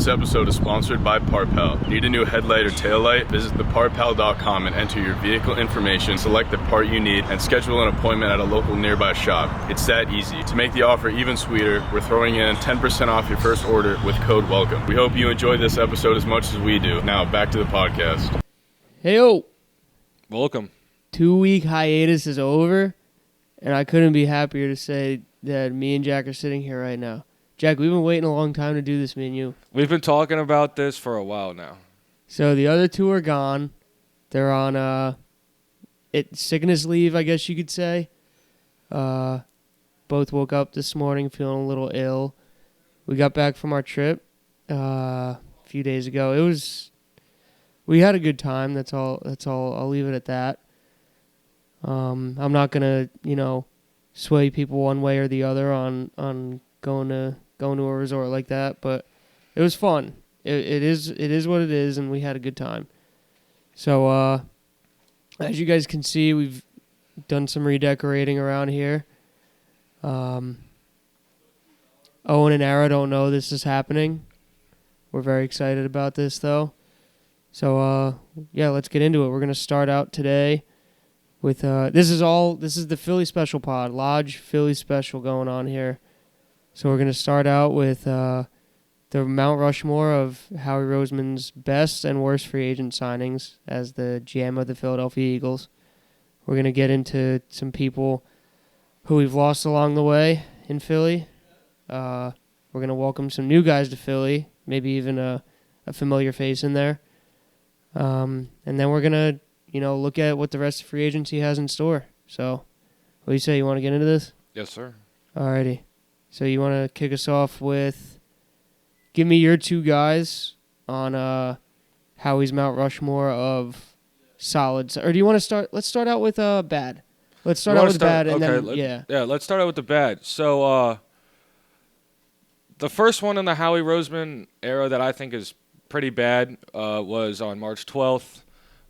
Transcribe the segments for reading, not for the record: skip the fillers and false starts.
This episode is sponsored by Parpel. Need a new headlight or taillight? Visit theparpel.com and enter your vehicle information, select the part you need, and schedule an appointment at a local nearby shop. It's that easy. To make the offer even sweeter, we're throwing in 10% off your first order with code WELCOME. We hope you enjoyed this episode as much as we do. Now, back to the podcast. Hey-o! Welcome. 2-week hiatus is over, and I couldn't be happier to say that me and Jack are sitting here right now. Jack, we've been waiting a long time to do this, me and you. We've been talking about this for a while now. So the other two are gone. They're on sickness leave, I guess you could say. Both woke up this morning feeling a little ill. We got back from our trip a few days ago. We had a good time. That's all. I'll leave it at that. I'm not gonna, sway people one way or the other on going to a resort like that, but it was fun. It is what it is, and we had a good time. So as you guys can see, we've done some redecorating around here. Owen and Ara don't know this is happening. We're very excited about this, though. So let's get into it. We're gonna start out today with this is the Philly special pod, Lodge Philly special going on here. So we're gonna start out with the Mount Rushmore of Howie Roseman's best and worst free agent signings as the GM of the Philadelphia Eagles. We're gonna get into some people who we've lost along the way in Philly. We're gonna welcome some new guys to Philly, maybe even a familiar face in there. And then we're going to, look at what the rest of free agency has in store. So, what do you say? You want to get into this? Yes, sir. Alrighty. So, you want to kick us off with, give me your two guys on Howie's Mount Rushmore of solids. Or do you want to start? Let's start out with bad. Let's start out with bad. And okay, then, let's start out with the bad. So, the first one in the Howie Roseman era that I think is pretty bad was on March 12th,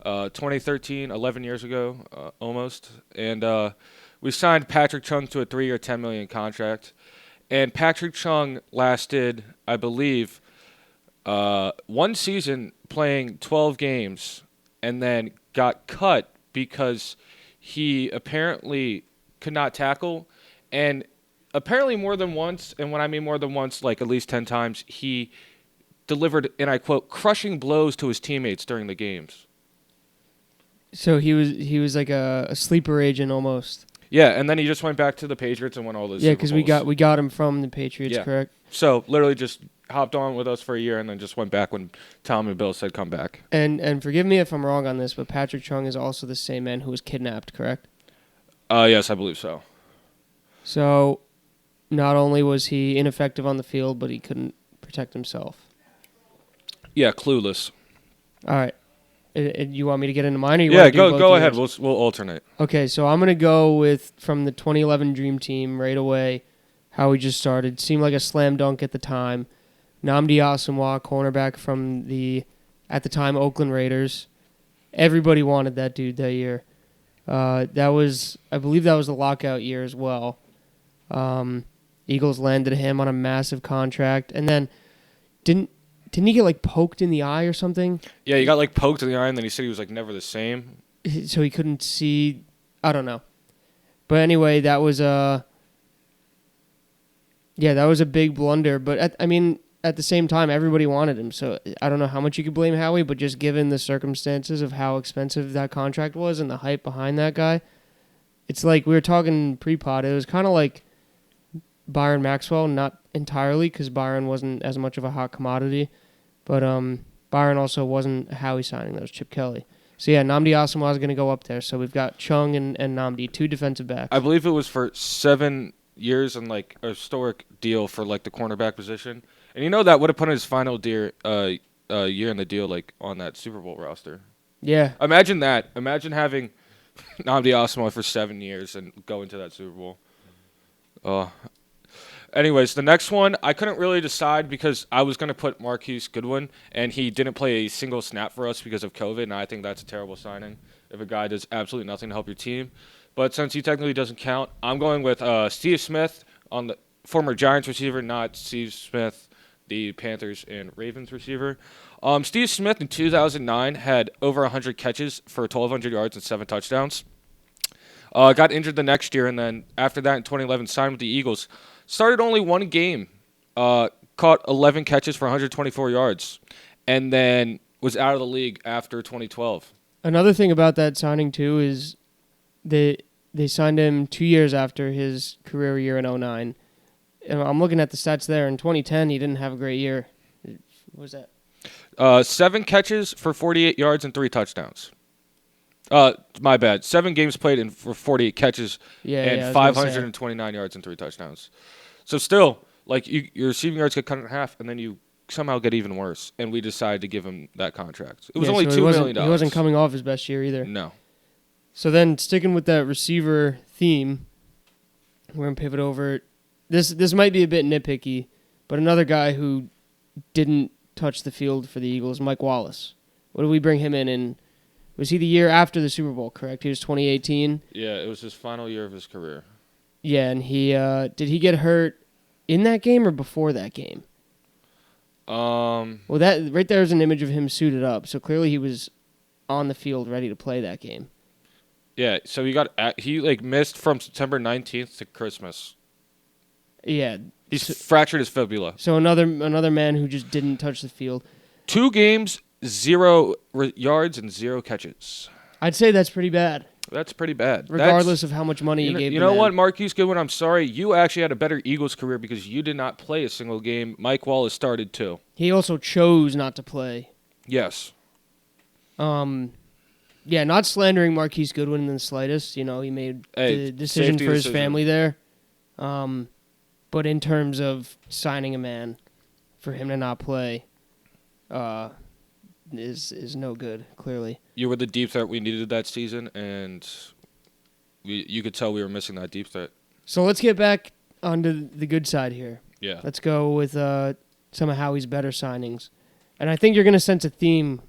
2013, 11 years ago, almost. And we signed Patrick Chung to a 3-year, $10 million contract. And Patrick Chung lasted, I believe, one season playing 12 games and then got cut because he apparently could not tackle. And apparently more than once, and when I mean more than once, like at least 10 times, he delivered, and I quote, crushing blows to his teammates during the games. So he was like a sleeper agent almost. Yeah, and then he just went back to the Patriots and won all those. Yeah, because we got him from the Patriots, correct? So literally just hopped on with us for a year and then just went back when Tom and Bill said come back. And forgive me if I'm wrong on this, but Patrick Chung is also the same man who was kidnapped, correct? Yes, I believe so. So not only was he ineffective on the field, but he couldn't protect himself. Yeah, clueless. All right. You want me to get into mine? Or you go ahead. We'll alternate. Okay, so I'm going to go with from the 2011 Dream Team right away, how we just started. Seemed like a slam dunk at the time. Nnamdi Asomugha, cornerback from the, at the time, Oakland Raiders. Everybody wanted that dude that year. I believe that was the lockout year as well. Eagles landed him on a massive contract. And then didn't he get poked in the eye or something? Yeah, he got poked in the eye, and then he said he was never the same. So he couldn't see. I don't know. But anyway, that was a big blunder. But at the same time, everybody wanted him. So I don't know how much you could blame Howie, but just given the circumstances of how expensive that contract was and the hype behind that guy, it's like we were talking pre-pod. It was kind of like Byron Maxwell, not entirely because Byron wasn't as much of a hot commodity, but Byron also wasn't Howie signing those, Chip Kelly. So yeah, Nnamdi Asomugha is going to go up there. So we've got Chung and Nnamdi, two defensive backs. I believe it was for 7 years and a historic deal for the cornerback position. And that would have put his final year in the deal on that Super Bowl roster. Yeah. Imagine that. Imagine having Nnamdi Asomugha for 7 years and going to that Super Bowl. Anyways, the next one, I couldn't really decide because I was going to put Marquise Goodwin, and he didn't play a single snap for us because of COVID, and I think that's a terrible signing if a guy does absolutely nothing to help your team. But since he technically doesn't count, I'm going with Steve Smith, on the former Giants receiver, not Steve Smith, the Panthers and Ravens receiver. Steve Smith in 2009 had over 100 catches for 1,200 yards and 7 touchdowns. Got injured the next year, and then after that in 2011 signed with the Eagles. Started only one game, caught 11 catches for 124 yards, and then was out of the league after 2012. Another thing about that signing, too, is they signed him 2 years after his career year in 2009. And I'm looking at the stats there. In 2010, he didn't have a great year. What was that? 7 catches for 48 yards and 3 touchdowns. My bad. 7 games played for 48 catches and 529 yards and 3 touchdowns. So still, like your receiving yards get cut in half, and then you somehow get even worse. And we decided to give him that contract. It was only $2 million. He wasn't coming off his best year either. No. So then, sticking with that receiver theme, we're gonna pivot over. This might be a bit nitpicky, but another guy who didn't touch the field for the Eagles, Mike Wallace. What did we bring him in? And was he the year after the Super Bowl? Correct. He was 2018. Yeah, it was his final year of his career. Yeah, and he did he get hurt in that game or before that game? Well, that right there is an image of him suited up. So clearly he was on the field ready to play that game. Yeah, so he missed from September 19th to Christmas. Yeah. He's fractured his fibula. So another man who just didn't touch the field. 2 games, 0 yards, and 0 catches. I'd say that's pretty bad. That's pretty bad. Regardless of how much money you gave him. You know what, Marquise Goodwin, I'm sorry. You actually had a better Eagles career because you did not play a single game. Mike Wallace started too. He also chose not to play. Yes. Yeah, not slandering Marquise Goodwin in the slightest. You know, he made the decision for his family there. But in terms of signing a man for him to not play, is no good, clearly. You were the deep threat we needed that season, and you could tell we were missing that deep threat. So let's get back onto the good side here. Yeah. Let's go with some of Howie's better signings. And I think you're going to sense a theme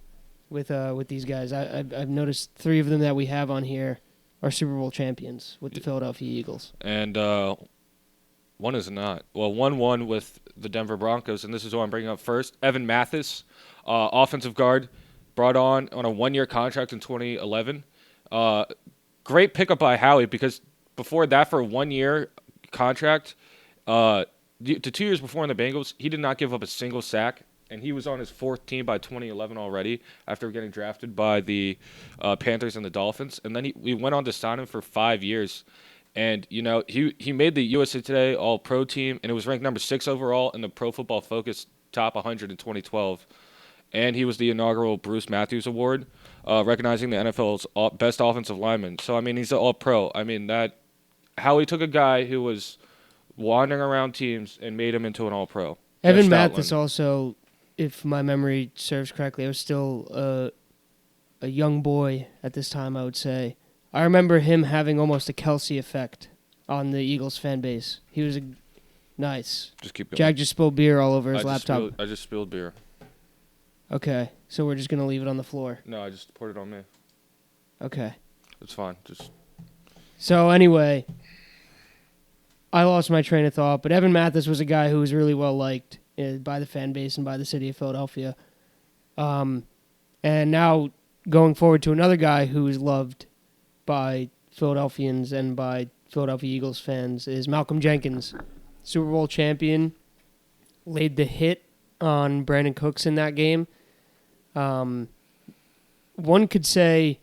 with these guys. I've noticed 3 of them that we have on here are Super Bowl champions with the Philadelphia Eagles. And one is not. Well, one won with the Denver Broncos, and this is what I'm bringing up first. Evan Mathis, offensive guard, brought on a 1-year contract in 2011. Great pickup by Howie because before that, for a 1-year contract, the 2 years before in the Bengals, he did not give up a single sack, and he was on his 4th team by 2011 already after getting drafted by the Panthers and the Dolphins. And then we went on to sign him for 5 years. And, you know, he made the USA Today All-Pro team, and it was ranked number 6 overall in the Pro Football Focus Top 100 in 2012. And he was the inaugural Bruce Matthews Award, recognizing the NFL's best offensive lineman. So, I mean, he's an All-Pro. I mean, Howie took a guy who was wandering around teams and made him into an All-Pro. Evan Mathis also, if my memory serves correctly, I was still a young boy at this time, I would say. I remember him having almost a Kelsey effect on the Eagles fan base. He was nice. Just keep going. Jack just spilled beer all over his laptop. I just spilled beer. Okay, so we're just going to leave it on the floor. No, I just poured it on me. Okay. It's fine. So anyway, I lost my train of thought, but Evan Mathis was a guy who was really well liked by the fan base and by the city of Philadelphia. And now going forward to another guy who is loved by Philadelphians and by Philadelphia Eagles fans is Malcolm Jenkins, Super Bowl champion, laid the hit on Brandon Cooks in that game. One could say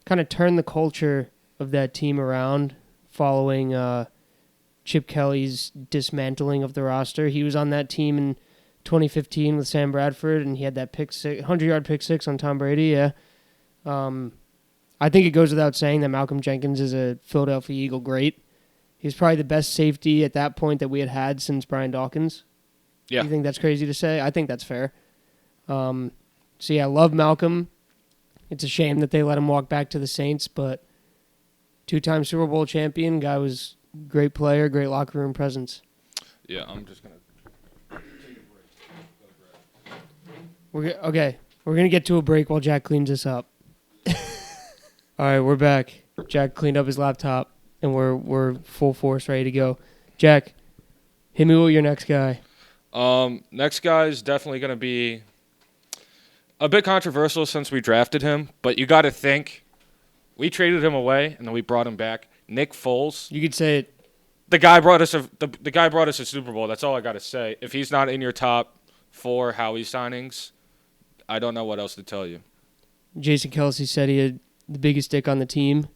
kind of turned the culture of that team around following Chip Kelly's dismantling of the roster. He was on that team in 2015 with Sam Bradford, and he had that 100-yard pick six on Tom Brady, yeah. I think it goes without saying that Malcolm Jenkins is a Philadelphia Eagle great. He was probably the best safety at that point that we had since Brian Dawkins. Yeah. You think that's crazy to say? I think that's fair. So, yeah, I love Malcolm. It's a shame that they let him walk back to the Saints, but 2-time Super Bowl champion, guy was great player, great locker room presence. Yeah, I'm just going to take a break. Okay, we're going to get to a break while Jack cleans this up. All right, we're back. Jack cleaned up his laptop, and we're full force, ready to go. Jack, hit me with your next guy. Next guy is definitely going to be a bit controversial since we drafted him, but you got to think we traded him away and then we brought him back. Nick Foles. You could say it. The guy brought us the guy brought us a Super Bowl. That's all I got to say. If he's not in your top 4 Howie signings, I don't know what else to tell you. Jason Kelsey said he had the biggest dick on the team.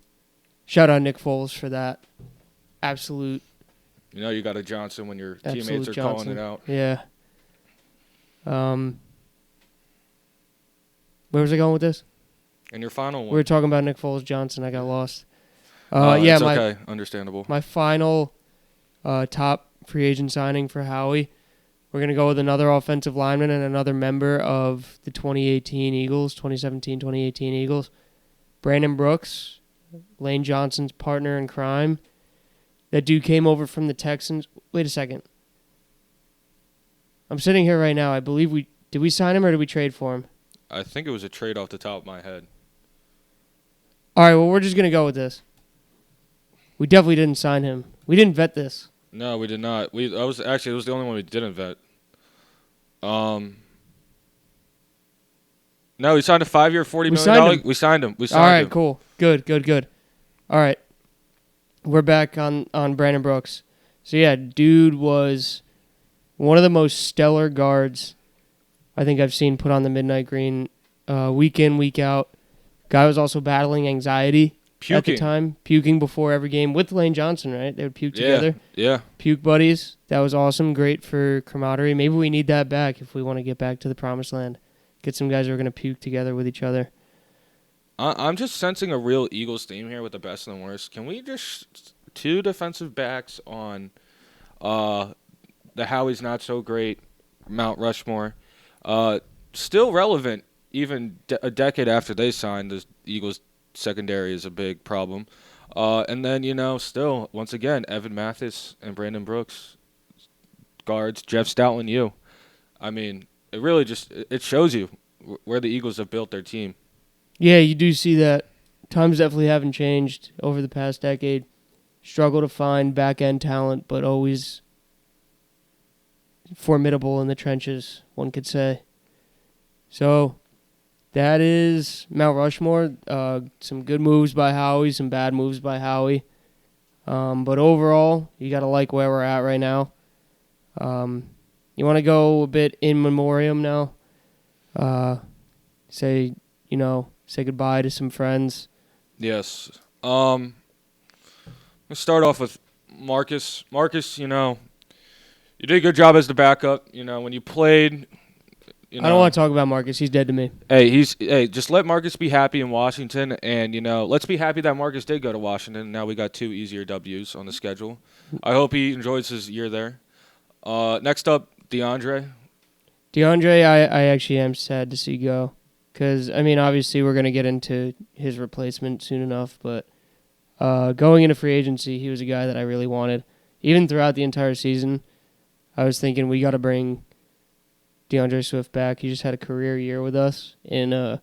Shout out Nick Foles for that. Absolute. You know you got a Johnson when your teammates Absolute are Johnson. calling it out. Yeah. Where was I going with this? And your final one. We were talking about Nick Foles Johnson. I got lost. It's okay. Understandable. My final top free agent signing for Howie. We're going to go with another offensive lineman and another member of the 2017-2018 Eagles. Brandon Brooks, Lane Johnson's partner in crime. That dude came over from the Texans. Wait a second. I'm sitting here right now. I believe did we sign him or did we trade for him? I think it was a trade off the top of my head. All right, well, we're just going to go with this. We definitely didn't sign him. We didn't vet this. No, we did not. It was the only one we didn't vet. No, we signed a 5-year, $40 million. We signed him. All right, cool. Good. All right. We're back on Brandon Brooks. So, yeah, dude was one of the most stellar guards I think I've seen put on the midnight green week in, week out. Guy was also battling anxiety at the time, puking before every game with Lane Johnson, right? They would puke together. Yeah. Puke buddies. That was awesome. Great for camaraderie. Maybe we need that back if we want to get back to the promised land. Get some guys who are going to puke together with each other. I'm just sensing a real Eagles theme here with the best and the worst. Can we just 2 defensive backs on the Howie's not so great Mount Rushmore? Still relevant even a decade after they signed. The Eagles secondary is a big problem. And then, still, once again, Evan Mathis and Brandon Brooks, guards, Jeff Stoutland, you. I mean, it really it shows you where the Eagles have built their team. Yeah, you do see that. Times definitely haven't changed over the past decade. Struggle to find back-end talent, but always formidable in the trenches, one could say. So that is Mount Rushmore. Some good moves by Howie, some bad moves by Howie. But overall, you got to like where we're at right now. You want to go a bit in memoriam now? Say goodbye to some friends. Yes. Let's start off with Marcus. Marcus, you did a good job as the backup. When you played, I don't want to talk about Marcus. He's dead to me. Hey, just let Marcus be happy in Washington, and let's be happy that Marcus did go to Washington. Now we got 2 easier W's on the schedule. I hope he enjoys his year there. Next up, DeAndre. I actually am sad to see go. Because, obviously we're going to get into his replacement soon enough, but going into free agency, he was a guy that I really wanted. Even throughout the entire season, I was thinking we got to bring DeAndre Swift back. He just had a career year with us in a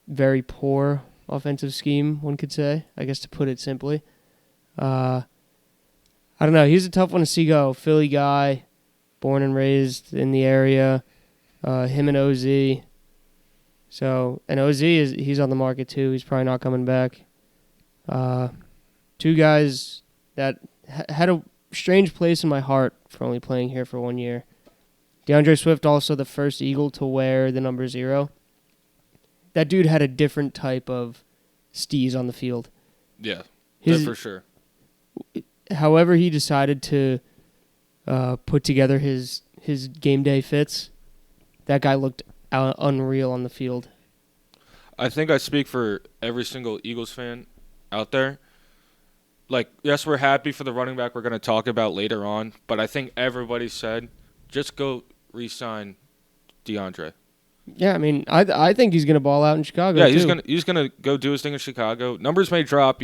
very poor offensive scheme, one could say, I guess to put it simply. I don't know. He's a tough one to see go. Philly guy, born and raised in the area, him and OZ. So, and OZ, he's on the market too. He's probably not coming back. 2 guys that had a strange place in my heart for only playing here for 1 year. DeAndre Swift, also the first Eagle to wear the number 0. That dude had a different type of steez on the field. Yeah, that's for sure. However he decided to put together his game day fits, that guy looked unreal on the field. I think I speak for every single Eagles fan out there. Yes, we're happy for the running back we're going to talk about later on, but I think everybody said, just go re-sign DeAndre. Yeah, I think he's going to ball out in Chicago. Yeah, too. he's gonna go do his thing in Chicago. Numbers may drop,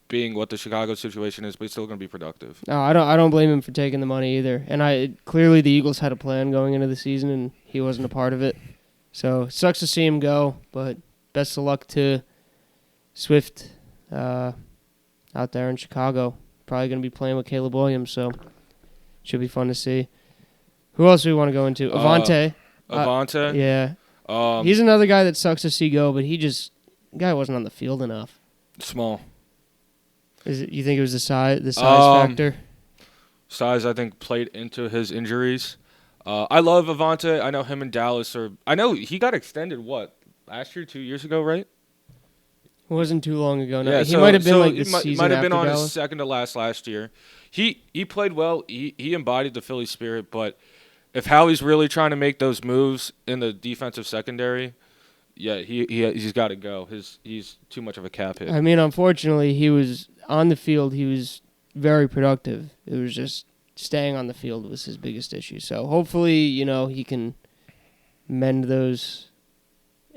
being what the Chicago situation is, but he's still going to be productive. No, I don't blame him for taking the money either. And clearly the Eagles had a plan going into the season, and he wasn't a part of it. So it sucks to see him go, but best of luck to Swift out there in Chicago. Probably going to be playing with Caleb Williams, so should be fun to see. Who else do we want to go into? Avante. Avante. Yeah. He's another guy that sucks to see go, but the guy wasn't on the field enough. Small. You think it was the size factor? Size, I think, played into his injuries. I love Avante. I know him and Dallas I know he got extended, last year, 2 years ago, right? It wasn't too long ago. No. Yeah, he might have been the he season might have been after on Dallas. his second to last year. He played well. He embodied the Philly spirit, but if Howie's really trying to make those moves in the defensive secondary, yeah, he's got to go. He's too much of a cap hit. I mean, unfortunately, he was on the field. He was very productive. It was just staying on the field was his biggest issue. So hopefully, he can mend those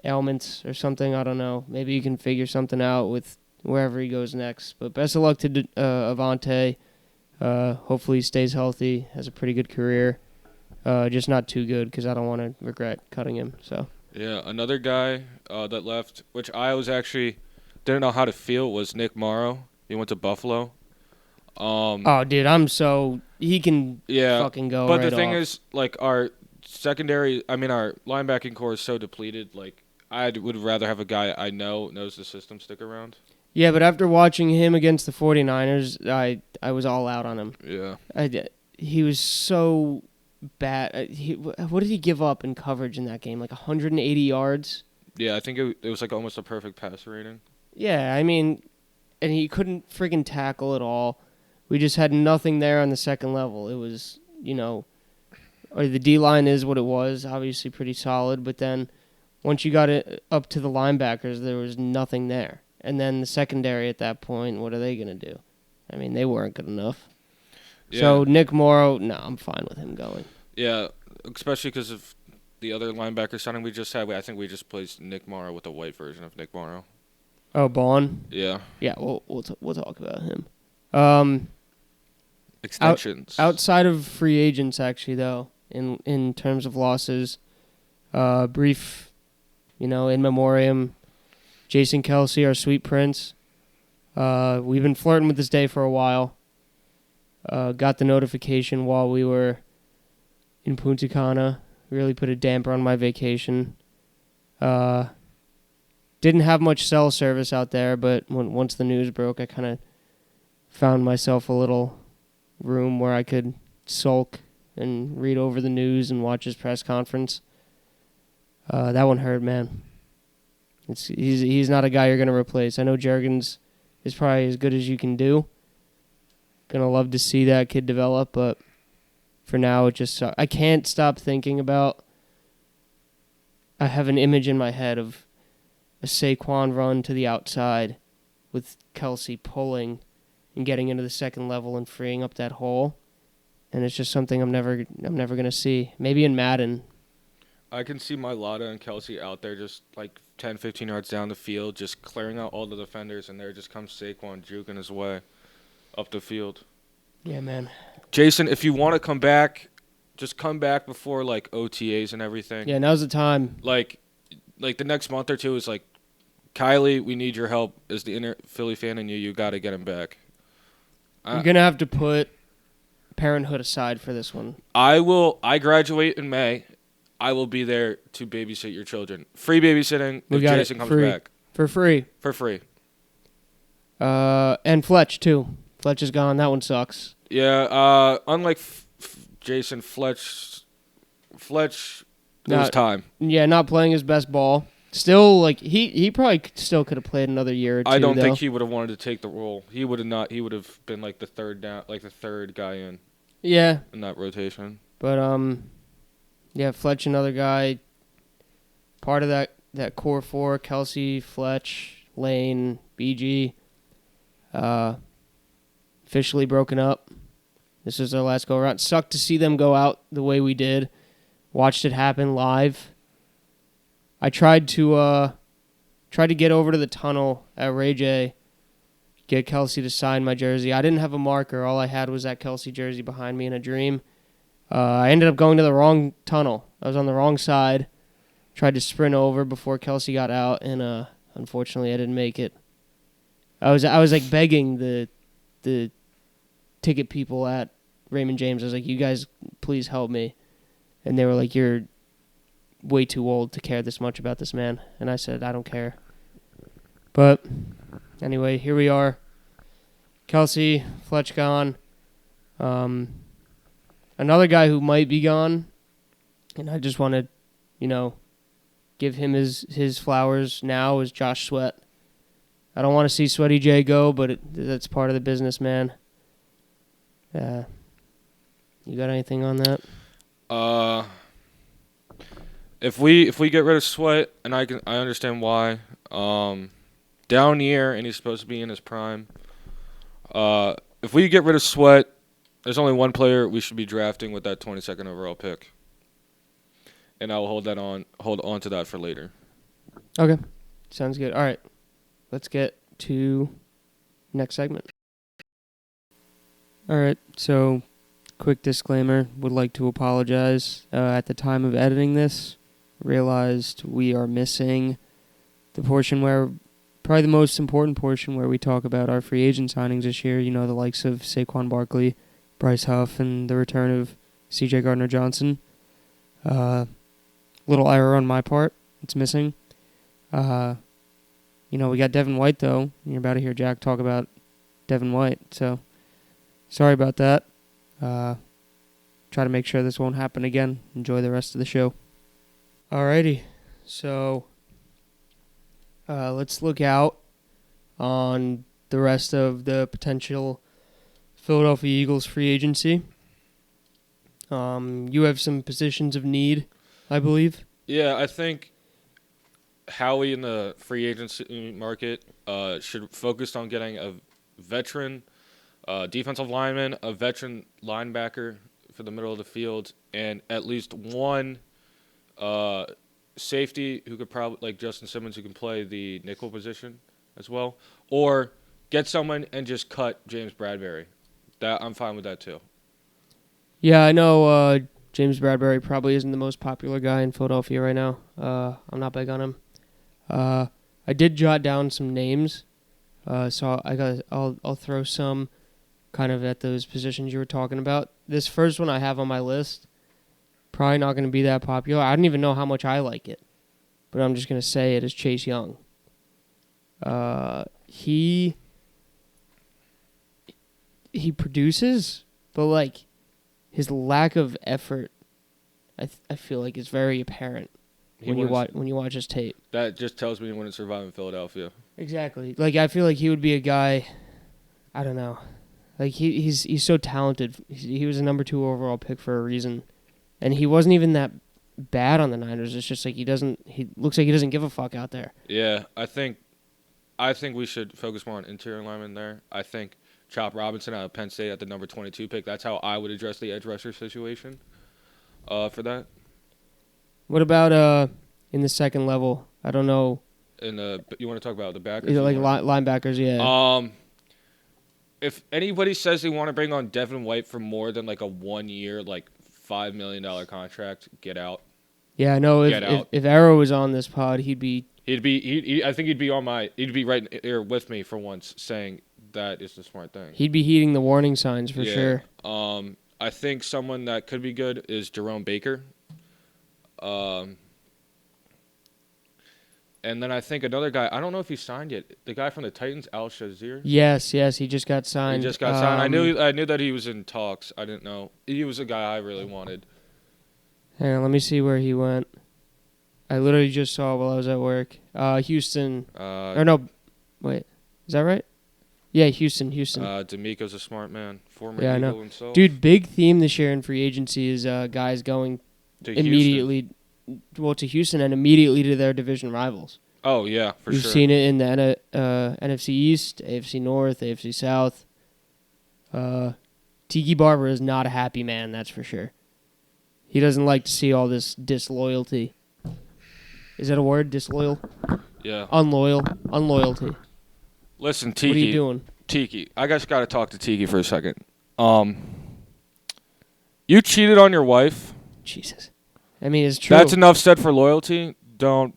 ailments or something. I don't know. Maybe he can figure something out with wherever he goes next. But best of luck to Avante. Hopefully he stays healthy, has a pretty good career. Just not too good because I don't want to regret cutting him. So yeah, another guy that left, which I was actually didn't know how to feel, was Nick Morrow. He went to Buffalo. Oh, dude, he can fucking go. But right the thing off. is, like, our linebacking core is so depleted. Like, I would rather have a guy I knows the system stick around. Yeah, but after watching him against the 49ers, I was all out on him. Yeah. He was so bad. What did he give up in coverage in that game? Like 180 yards? Yeah, I think it was like almost a perfect passer rating. Yeah, I mean, and he couldn't friggin' tackle at all. We just had nothing there on the second level. It was, or the D-line is what it was, obviously pretty solid, but then once you got it up to the linebackers, there was nothing there. And then the secondary at that point, what are they going to do? I mean, they weren't good enough. Yeah. So Nick Morrow, no, I'm fine with him going. Yeah, especially because of the other linebacker signing we just had. I think we just placed Nick Morrow with a white version of Nick Morrow. Oh, Bond? Yeah. Yeah, we'll talk about him. Extensions. Outside of free agents, actually, though, in terms of losses, brief, in memoriam, Jason Kelsey, our sweet prince. We've been flirting with this day for a while. Got the notification while we were in Punta Cana. Really put a damper on my vacation. Didn't have much cell service out there, but once the news broke, I kind of found myself a little room where I could sulk and read over the news and watch his press conference. That one hurt, man. He's not a guy you're going to replace. I know Juergens is probably as good as you can do. Going to love to see that kid develop, but for now, it just sucks. I can't stop thinking about... I have an image in my head of a Saquon run to the outside with Kelsey pulling and getting into the second level and freeing up that hole. And it's just something I'm never going to see. Maybe in Madden. I can see Mailata and Kelsey out there just like 10, 15 yards down the field, just clearing out all the defenders, and there just comes Saquon juking his way up the field. Yeah, man. Jason, if you want to come back, just come back before like OTAs and everything. Yeah, now's the time. Like the next month or two is like, Kylie, we need your help. As the inner Philly fan in you, you got to get him back. You're going to have to put parenthood aside for this one. I graduate in May. I will be there to babysit your children. Free babysitting if Jason comes back. For free. For free. And Fletch, too. Fletch is gone. That one sucks. Yeah, unlike Jason, Fletch it was time. Yeah, not playing his best ball. Still, like, he probably still could have played another year or two, I don't think he would have wanted to take the role. He would have not. He would have been like the third guy in. Yeah. In that rotation. But, yeah, Fletch, another guy, part of that core four, Kelsey, Fletch, Lane, BG, officially broken up. This is their last go-around. Sucked to see them go out the way we did. Watched it happen live. I tried to get over to the tunnel at Ray J, get Kelsey to sign my jersey. I didn't have a marker. All I had was that Kelsey jersey behind me in a dream. I ended up going to the wrong tunnel. I was on the wrong side. Tried to sprint over before Kelsey got out, and unfortunately, I didn't make it. I was like begging the ticket people at Raymond James. I was like, "You guys, please help me." And they were like, "You're way too old to care this much about this man." And I said, "I don't care." But anyway, here we are. Kelsey, Fletch gone. Another guy who might be gone, and I just want to, give him his flowers now, is Josh Sweat. I don't want to see Sweaty J go, but that's part of the business, man. You got anything on that? If we get rid of Sweat, and I understand why. Down year, and he's supposed to be in his prime. If we get rid of Sweat, there's only one player we should be drafting with that 22nd overall pick, and I will hold on to that for later. Okay, sounds good. All right, let's get to next segment. All right, so quick disclaimer: would like to apologize. At the time of editing this, realized we are missing the portion where. Probably the most important portion where we talk about our free agent signings this year. The likes of Saquon Barkley, Bryce Huff, and the return of C.J. Gardner-Johnson. Little error on my part. It's missing. We got Devin White, though. You're about to hear Jack talk about Devin White. So, sorry about that. Try to make sure this won't happen again. Enjoy the rest of the show. Alrighty. So... let's look out on the rest of the potential Philadelphia Eagles free agency. You have some positions of need, I believe. Yeah, I think Howie in the free agency market should focus on getting a veteran defensive lineman, a veteran linebacker for the middle of the field, and at least one safety who could probably, like Justin Simmons, who can play the nickel position as well, or get someone and just cut James Bradbury. That I'm fine with that too. Yeah, I know James Bradbury probably isn't the most popular guy in Philadelphia right now. I'm not big on him. I did jot down some names, so I'll throw some kind of at those positions you were talking about. This first one I have on my list. Probably not going to be that popular. I don't even know how much I like it, but I'm just going to say it is Chase Young. He produces, but his lack of effort, I feel like is very apparent when you watch his tape. That just tells me he wouldn't survive in Philadelphia. Exactly. I feel like he would be a guy. I don't know. He's so talented. He was a number 2 overall pick for a reason. And he wasn't even that bad on the Niners. It's just he looks like he doesn't give a fuck out there. Yeah, I think we should focus more on interior linemen there. I think Chop Robinson out of Penn State at the number 22 pick. That's how I would address the edge rusher situation for that. What about in the second level? I don't know. You want to talk about the backers? Linebackers, yeah. If anybody says they want to bring on Devin White for more than a 1 year, $5 million contract, get out. Yeah, I know. If Arrow was on this pod, he'd be. I think he'd be right here with me for once, saying that is the smart thing. He'd be heeding the warning signs for sure. I think someone that could be good is Jerome Baker. And then I think another guy, I don't know if he signed yet. The guy from the Titans, Al Shazier. Yes, he just got signed. I knew that he was in talks. I didn't know. He was a guy I really wanted. Hang on, let me see where he went. I literally just saw while I was at work. Houston. Wait. Is that right? Yeah, Houston. D'Amico's a smart man. Former Eagle I know. Himself. Dude, big theme this year in free agency is guys going to immediately Houston. To Houston and immediately to their division rivals. Oh, yeah, for We've sure. You've seen it in the NFC East, AFC North, AFC South. Tiki Barber is not a happy man, that's for sure. He doesn't like to see all this disloyalty. Is that a word, disloyal? Yeah. Unloyalty. Listen, Tiki. What are you doing? Tiki, I just got to talk to Tiki for a second. You cheated on your wife. Jesus. I mean, it's true. That's enough said for loyalty. Don't.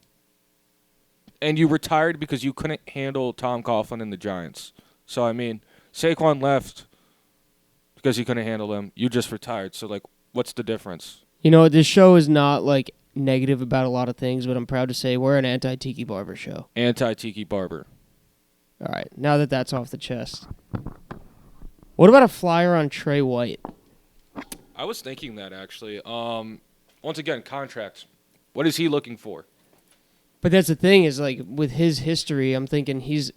And you retired because you couldn't handle Tom Coughlin and the Giants. So, I mean, Saquon left because he couldn't handle them. You just retired. So, what's the difference? You know, this show is not like negative about a lot of things, but I'm proud to say we're an anti-Tiki Barber show. Anti-Tiki Barber. All right, now that that's off the chest. What about a flyer on Trey White? I was thinking that, actually. Once again, contracts. What is he looking for? But that's the thing is, like, with his history, I'm thinking he's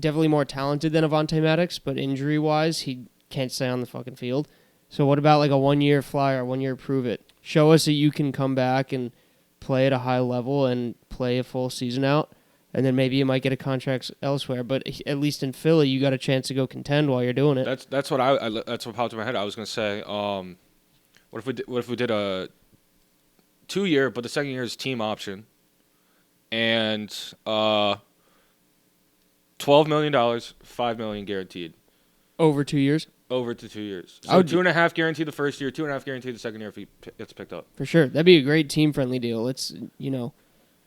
definitely more talented than Avonte Maddox, but injury-wise, he can't stay on the fucking field. So what about, like, a one-year flyer, one-year prove it? Show us that you can come back and play at a high level and play a full season out, and then maybe you might get a contract elsewhere. But at least in Philly, you got a chance to go contend while you're doing it. That's what that's what popped in my head. I was gonna say, what if we did a 2-year, but the second year is team option, and $12 million, $5 million guaranteed Over 2 years? over to 2 years. So 2.5 guaranteed the first year, 2.5 guaranteed the second year if he gets picked up. For sure. That'd be a great team-friendly deal. Let's,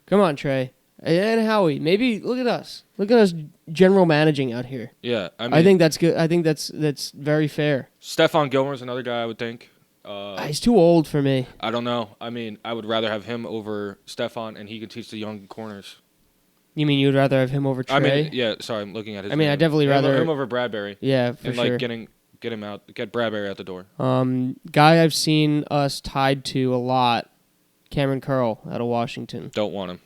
come on, Trey. And Howie, maybe look at us. Look at us general managing out here. Yeah, I think that's good. I think that's very fair. Stephon Gilmore's another guy I would think. He's too old for me. I don't know. I mean, I would rather have him over Stephon, and he can teach the young corners. You mean you'd rather have him over Trey? I mean, yeah. Sorry, I'm looking at his. I mean, name. I'd definitely rather him over Bradbury. Yeah, for and sure. like get him out, get Bradbury out the door. Guy I've seen us tied to a lot, Cameron Curl out of Washington. Don't want him.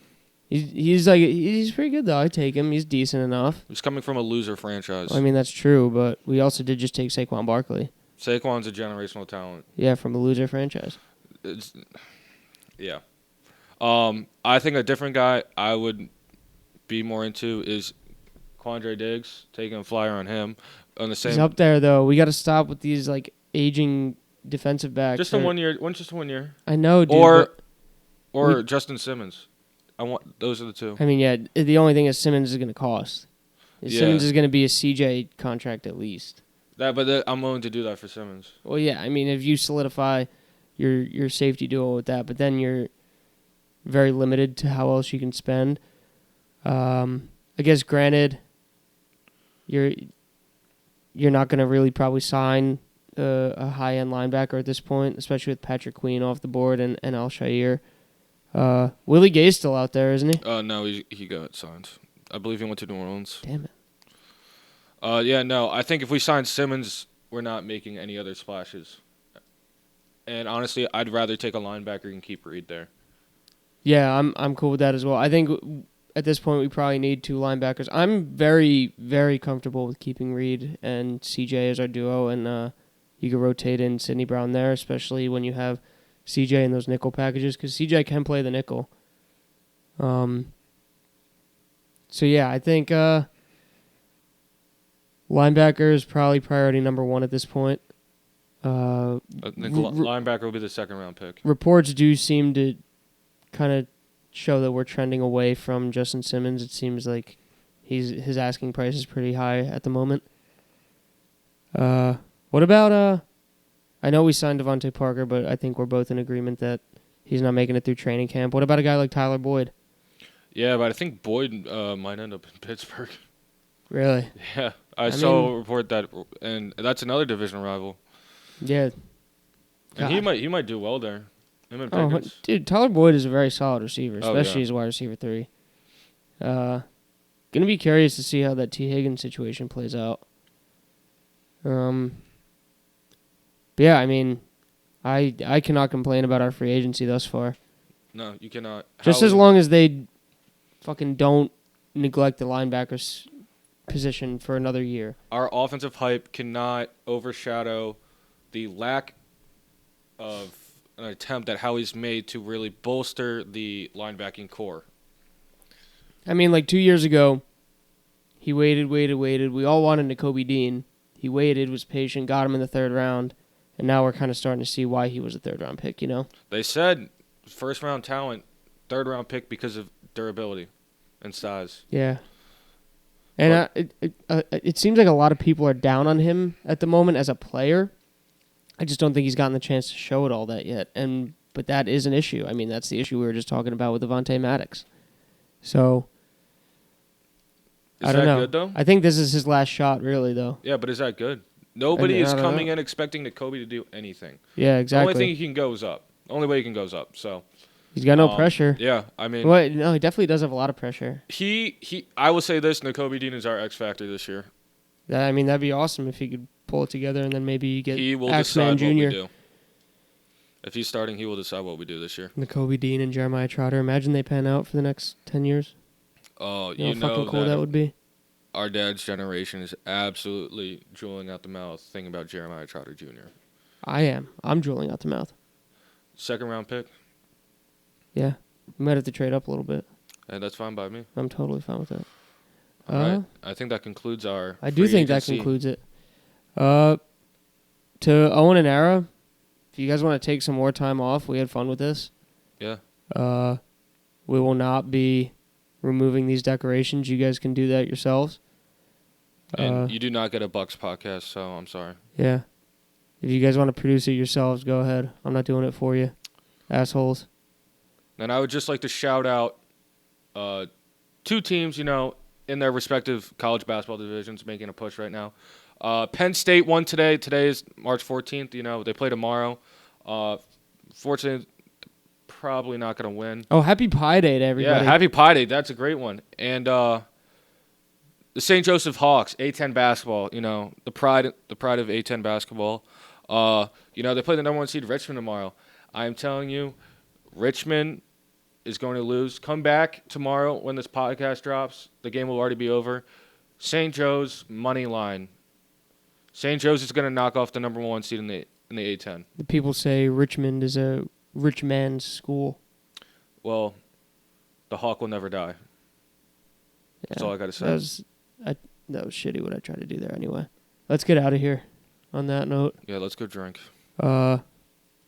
He's pretty good though. I take him. He's decent enough. He's coming from a loser franchise. I mean, that's true, but we also did just take Saquon Barkley. Saquon's a generational talent. Yeah, from a loser franchise. Yeah. I think a different guy I would be more into is Quandre Diggs, taking a flyer on him. On the same. He's up there though. We got to stop with these like aging defensive backs. Just a 1 year. Just a 1 year. I know, dude. Or Justin Simmons. Those are the two. I mean, yeah. The only thing is Simmons is going to cost. Yeah. Simmons is going to be a CJ contract at least. I'm willing to do that for Simmons. Well, yeah. I mean, if you solidify your safety duo with that, but then you're very limited to how else you can spend. I guess granted, you're not going to really probably sign a high end linebacker at this point, especially with Patrick Queen off the board and Al-Shaair. Willie Gay's still out there, isn't he? No, he got signed. I believe he went to New Orleans. Damn it. Yeah, no. I think if we sign Simmons, we're not making any other splashes. And honestly, I'd rather take a linebacker and keep Reed there. Yeah, I'm cool with that as well. I think at this point we probably need 2 linebackers. I'm very, very comfortable with keeping Reed and CJ as our duo, and you can rotate in Sidney Brown there, especially when you have CJ in those nickel packages, because CJ can play the nickel. So yeah, I think linebacker is probably priority number 1 at this point. I think linebacker will be the second round pick. Reports do seem to kind of show that we're trending away from Justin Simmons. It seems like his asking price is pretty high at the moment. What about I know we signed Devontae Parker, but I think we're both in agreement that he's not making it through training camp. What about a guy like Tyler Boyd? Yeah, but I think Boyd might end up in Pittsburgh. Really? Yeah, I saw a report that, and that's another division rival. Yeah. And he might do well there. Him and Pickens. Dude, Tyler Boyd is a very solid receiver, especially as a wide receiver 3. Gonna be curious to see how that T. Higgins situation plays out. But yeah, I mean, I cannot complain about our free agency thus far. No, you cannot. Just as long as they fucking don't neglect the linebackers position for another year. Our offensive hype cannot overshadow the lack of an attempt that Howie's made to really bolster the linebacking core. I mean, like 2 years ago, he waited. We all wanted Nakobe Dean. He waited, was patient, got him in the 3rd round, and now we're kind of starting to see why he was a 3rd round pick, you know? They said first round talent, 3rd round pick because of durability and size. Yeah. And it seems like a lot of people are down on him at the moment as a player. I just don't think he's gotten the chance to show it all that yet. But that is an issue. I mean, that's the issue we were just talking about with Avonte Maddox. So, I don't know. Is that good, though? I think this is his last shot, really, though. Yeah, but is that good? Nobody And is I don't coming know. in expecting Kobe to do anything. Yeah, The exactly. only thing he can go is up. The only way he can go is up. So He's got no pressure. Yeah, I mean, Well, no, he definitely does have a lot of pressure. I will say this: Nakobe Dean is our X factor this year. I mean, that'd be awesome if he could pull it together and then maybe get He will Axeman decide what we Jr. do. If he's starting, he will decide what we do this year. Nakobe Dean and Jeremiah Trotter. Imagine they pan out for the next 10 years. Oh, You know how fucking cool that would be. Our dad's generation is absolutely drooling out the mouth thinking about Jeremiah Trotter Jr. I am. I'm drooling out the mouth. Second round pick, Yeah. We might have to trade up a little bit. and that's fine by me. I'm totally fine with that. All right, I think that concludes our. I do free think that agency. concludes it. To Owen and Ara, if you guys want to take some more time off, we had fun with this. Yeah. We will not be removing these decorations. You guys can do that yourselves. And you do not get a Bucks podcast, so I'm sorry. Yeah. If you guys want to produce it yourselves, go ahead. I'm not doing it for you. Assholes. And I would just like to shout out two teams, in their respective college basketball divisions making a push right now. Penn State won today. Today is March 14th. They play tomorrow. Fortunately, probably not going to win. Oh, happy Pi Day to everybody. Yeah, happy Pi Day. That's a great one. And the St. Joseph Hawks, A10 basketball, the pride of A10 basketball. They play the number 1 seed Richmond tomorrow. I'm telling you, Richmond is going to lose. Come back tomorrow when this podcast drops. The game will already be over. St. Joe's money line. St. Joe's is going to knock off the number 1 seed in the A10. The people say Richmond is a rich man's school. Well, the Hawk will never die. That's all I got to say. That was shitty what I tried to do there anyway. Let's get out of here on that note. Yeah, let's go drink.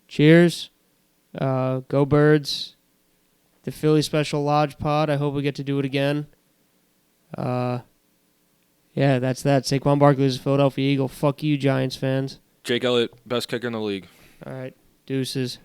Cheers. Go Birds. The Philly Special Lodge Pod. I hope we get to do it again. Yeah, that's that. Saquon Barkley is a Philadelphia Eagle. Fuck you, Giants fans. Jake Elliott, best kicker in the league. All right. Deuces.